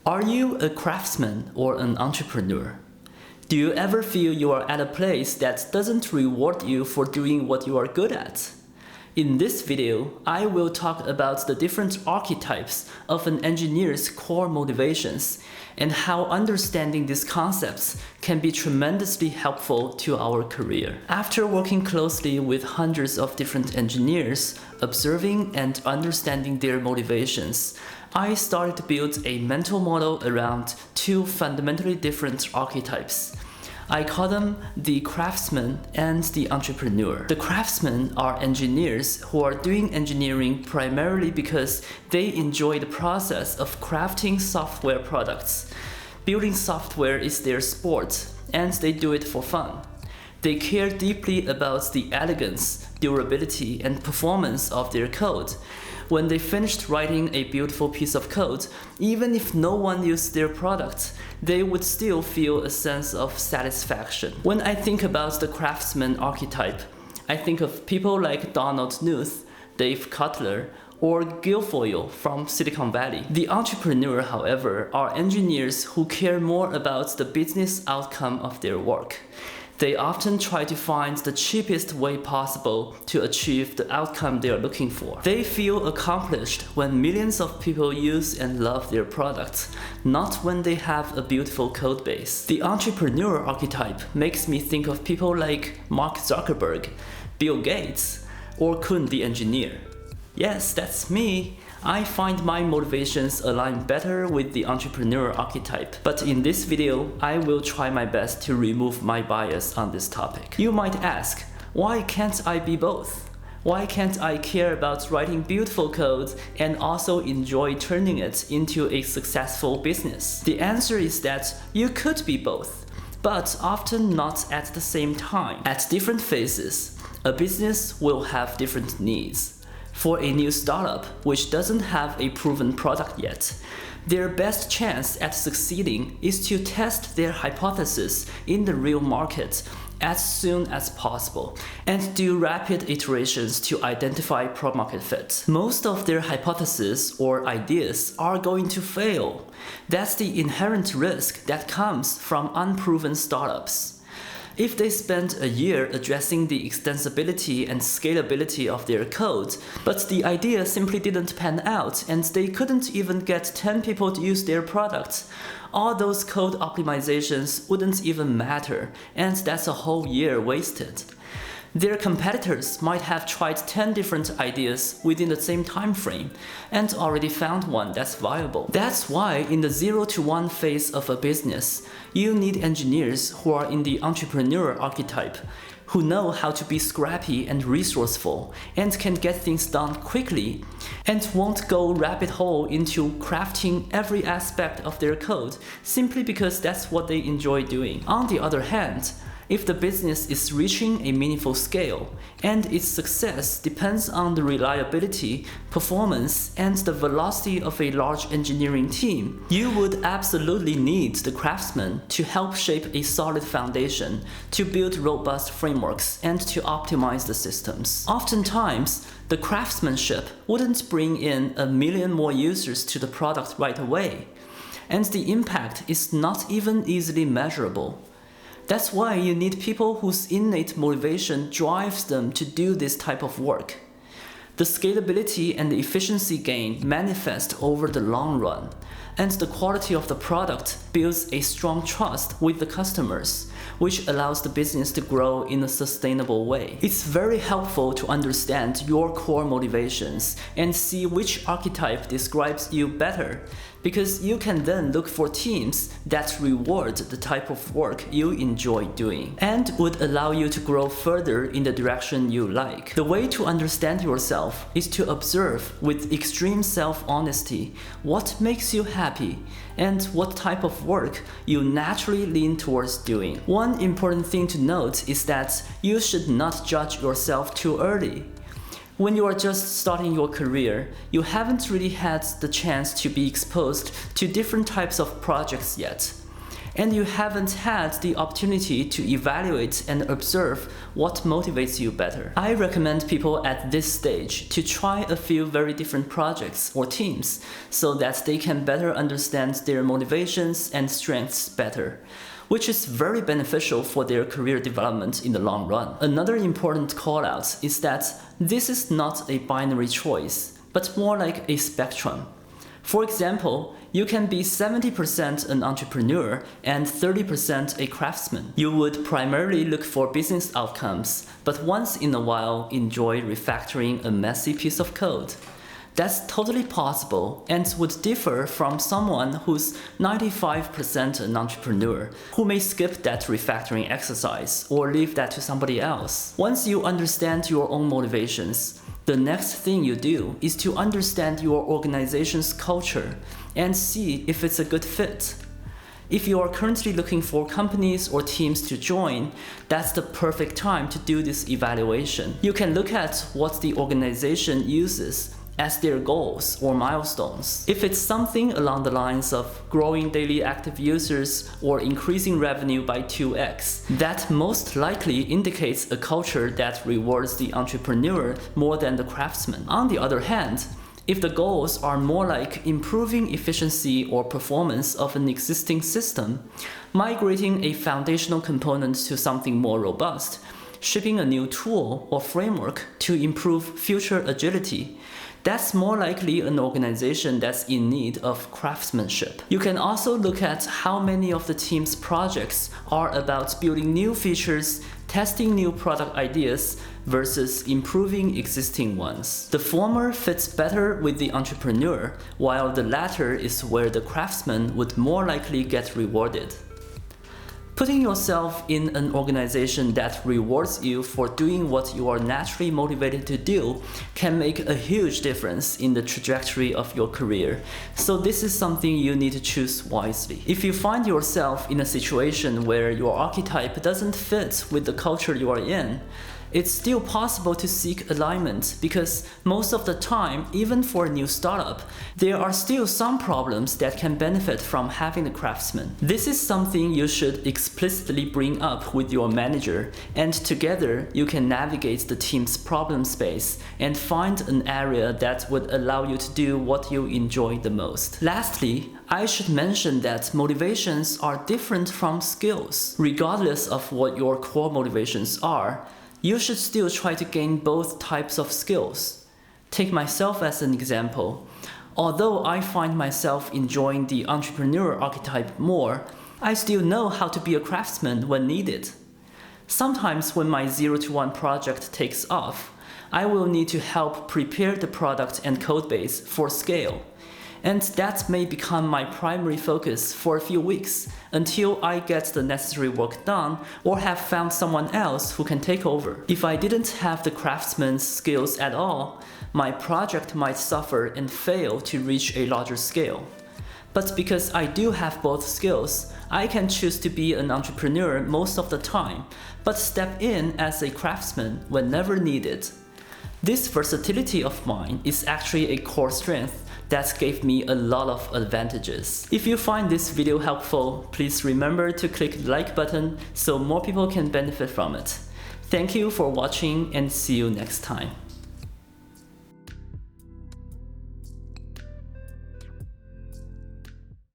Are you a craftsman or an entrepreneur? Do you ever feel you are at a place that doesn't reward you for doing what you are good at? In this video, I will talk about the different archetypes of an engineer's core motivations and how understanding these concepts can be tremendously helpful to our career. After working closely with hundreds of different engineers, observing and understanding their motivations, I started to build a mental model around two fundamentally different archetypes. I call them the craftsman and the entrepreneur. The craftsmen are engineers who are doing engineering primarily because they enjoy the process of crafting software products. Building software is their sport, and they do it for fun. They care deeply about the elegance, durability, and performance of their code. When they finished writing a beautiful piece of code, even if no one used their product, they would still feel a sense of satisfaction. When I think about the craftsman archetype, I think of people like Donald Knuth, Dave Cutler, or Guilfoyle from Silicon Valley. The entrepreneur, however, are engineers who care more about the business outcome of their work. They often try to find the cheapest way possible to achieve the outcome they are looking for. They feel accomplished when millions of people use and love their products, not when they have a beautiful code base. The entrepreneur archetype makes me think of people like Mark Zuckerberg, Bill Gates, or Kun the engineer. Yes, that's me. I find my motivations align better with the entrepreneur archetype, but in this video, I will try my best to remove my bias on this topic. You might ask, why can't I be both? Why can't I care about writing beautiful code and also enjoy turning it into a successful business? The answer is that you could be both, but often not at the same time. At different phases, a business will have different needs. For a new startup which doesn't have a proven product yet, their best chance at succeeding is to test their hypothesis in the real market as soon as possible and do rapid iterations to identify product-market fit. Most of their hypotheses or ideas are going to fail. That's the inherent risk that comes from unproven startups. If they spent a year addressing the extensibility and scalability of their code, but the idea simply didn't pan out and they couldn't even get 10 people to use their product, all those code optimizations wouldn't even matter, and that's a whole year wasted. Their competitors might have tried 10 different ideas within the same time frame and already found one that's viable. That's why in the 0 to 1 phase of a business, you need engineers who are in the entrepreneur archetype, who know how to be scrappy and resourceful and can get things done quickly and won't go rabbit hole into crafting every aspect of their code simply because that's what they enjoy doing. On the other hand, if the business is reaching a meaningful scale and its success depends on the reliability, performance, and the velocity of a large engineering team, you would absolutely need the craftsman to help shape a solid foundation, to build robust frameworks, and to optimize the systems. Oftentimes, the craftsmanship wouldn't bring in 1 million more users to the product right away, and the impact is not even easily measurable. That's why you need people whose innate motivation drives them to do this type of work. The scalability and the efficiency gain manifest over the long run, and the quality of the product builds a strong trust with the customers, which allows the business to grow in a sustainable way. It's very helpful to understand your core motivations and see which archetype describes you better, because you can then look for teams that reward the type of work you enjoy doing and would allow you to grow further in the direction you like. The way to understand yourself is to observe with extreme self-honesty what makes you happy and what type of work you naturally lean towards doing. One important thing to note is that you should not judge yourself too early. When you are just starting your career, you haven't really had the chance to be exposed to different types of projects yet. and you haven't had the opportunity to evaluate and observe what motivates you better. I recommend people at this stage to try a few very different projects or teams so that they can better understand their motivations and strengths better, which is very beneficial for their career development in the long run. Another important call-out is that this is not a binary choice, but more like a spectrum. For example, you can be 70% an entrepreneur and 30% a craftsman. You would primarily look for business outcomes, but once in a while enjoy refactoring a messy piece of code. That's totally possible and would differ from someone who's 95% an entrepreneur, who may skip that refactoring exercise or leave that to somebody else. Once you understand your own motivations, the next thing you do is to understand your organization's culture and see if it's a good fit. If you are currently looking for companies or teams to join, that's the perfect time to do this evaluation. You can look at what the organization uses as their goals or milestones. If it's something along the lines of growing daily active users or increasing revenue by 2x, that most likely indicates a culture that rewards the entrepreneur more than the craftsman. On the other hand, if the goals are more like improving efficiency or performance of an existing system, migrating a foundational component to something more robust, shipping a new tool or framework to improve future agility, that's more likely an organization that's in need of craftsmanship. You can also look at how many of the team's projects are about building new features, testing new product ideas, versus improving existing ones. The former fits better with the entrepreneur, while the latter is where the craftsman would more likely get rewarded. Putting yourself in an organization that rewards you for doing what you are naturally motivated to do can make a huge difference in the trajectory of your career, so this is something you need to choose wisely. If you find yourself in a situation where your archetype doesn't fit with the culture you are in, it's still possible to seek alignment because most of the time, even for a new startup, there are still some problems that can benefit from having a craftsman. This is something you should explicitly bring up with your manager, and together you can navigate the team's problem space and find an area that would allow you to do what you enjoy the most. Lastly, I should mention that motivations are different from skills. Regardless of what your core motivations are, you should still try to gain both types of skills. Take myself as an example. Although I find myself enjoying the entrepreneur archetype more, I still know how to be a craftsman when needed. Sometimes when my 0 to 1 project takes off, I will need to help prepare the product and codebase for scale. And that may become my primary focus for a few weeks until I get the necessary work done or have found someone else who can take over. If I didn't have the craftsman's skills at all, my project might suffer and fail to reach a larger scale. But because I do have both skills, I can choose to be an entrepreneur most of the time, but step in as a craftsman whenever needed. This versatility of mine is actually a core strength that gave me a lot of advantages. If you find this video helpful, please remember to click the like button so more people can benefit from it. Thank you for watching and see you next time.